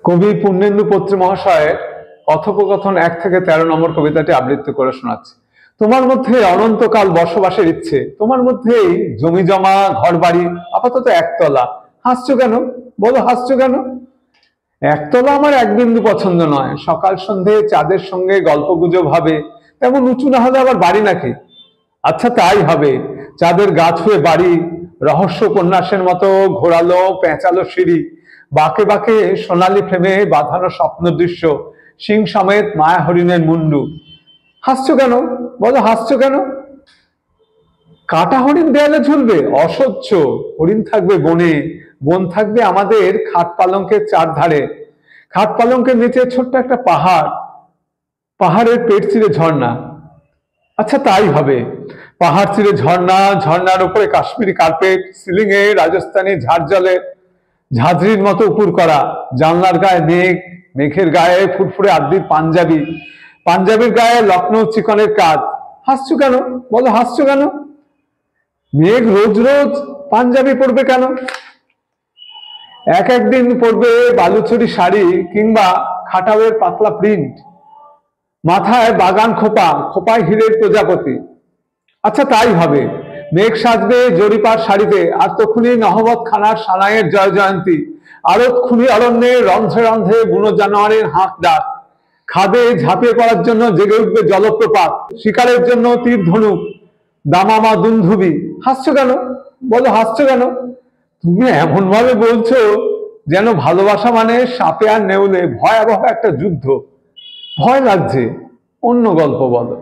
কবি পূর্ণেন্দু পত্রী মহাশয়ের কথোপকথন 1 থেকে 13 নম্বর কবিতাটি আবৃত্তি করে শোনাচ্ছি। তোমার মধ্যে অনন্তকাল বসবাসের ইচ্ছে, তোমার মধ্যেই জমি জমা ঘর বাড়ি, আপাতত একতলা। হাসছো কেন? বলো হাসছো কেন? একতলা আমার এক বিন্দু পছন্দ নয়। সকাল সন্ধে চাঁদের সঙ্গে গল্প গুজব হবে, তেমন উঁচু না হলে আবার বাড়ি নাকি? আচ্ছা তাই হবে, চাঁদের গা ছুঁয়ে বাড়ি, রহস্য উপন্যাসের মতো ঘোরালো পেঁচালো সিঁড়ি, বাঁকে বাঁকে সোনালি ফ্রেমে বাঁধানো স্বপ্ন দৃশ্য, সিং সমেত মায়া হরিণের মুন্ডু। হাসছো কেন? বলো হাসছো কেন? কাটা হরিণ দেয়ালে ঝুলবে? অসহ্য। হরিণ থাকবে বনে, বন থাকবে আমাদের খাট পালঙ্কের চারধারে। খাট পালঙ্কের নিচে ছোট্ট একটা পাহাড়, পাহাড়ের পেট চিরে ঝর্ণা। আচ্ছা তাই হবে, পাহাড় চিরে ঝর্ণা, ঝর্ণার উপরে কাশ্মীরি কার্পেট, সিলিং এ রাজস্থানী ঝাড় জলে ঝাঁঝরির মতো উপর করা, জানলার গায়ে মেঘ, মেঘের গায়ে ফুরফুরে আদির পাঞ্জাবি, পাঞ্জাবির গায়ে লখনৌ চিকনের কাজ। হাসছো কেন? বলো হাসছো কেন? মেঘ রোজ রোজ পাঞ্জাবি পরবে কেন? একদিন পরবে বালুচরি শাড়ি কিংবা খাটাওয়ের পাতলা প্রিন্ট, মাথায় বাগান খোপা, খোপায় হীরের প্রজাপতি। আচ্ছা তাই হবে, মেঘ সাজবে জরিপার শাড়িতে, আর তখনই নহবত খানার সানাইয়ের জয় জয়ন্তী, আরত খুনি অরণ্যে রন্ধ্রে রন্ধ্রে বুনো জানোয়ারের হাঁক ডাক, খাদে ঝাঁপিয়ে পড়ার জন্য জেগে উঠবে জলপ্রপাত, শিকারের জন্য তীর ধনুক, দামামা দুন্ধুবি। হাসছো কেন? বলো হাসছো কেন? তুমি এমন ভাবে বলছো যেন ভালোবাসা মানে সাপে আর নেউলে ভয়াবহ একটা যুদ্ধ। ভয় লাগছে, অন্য গল্প বলো।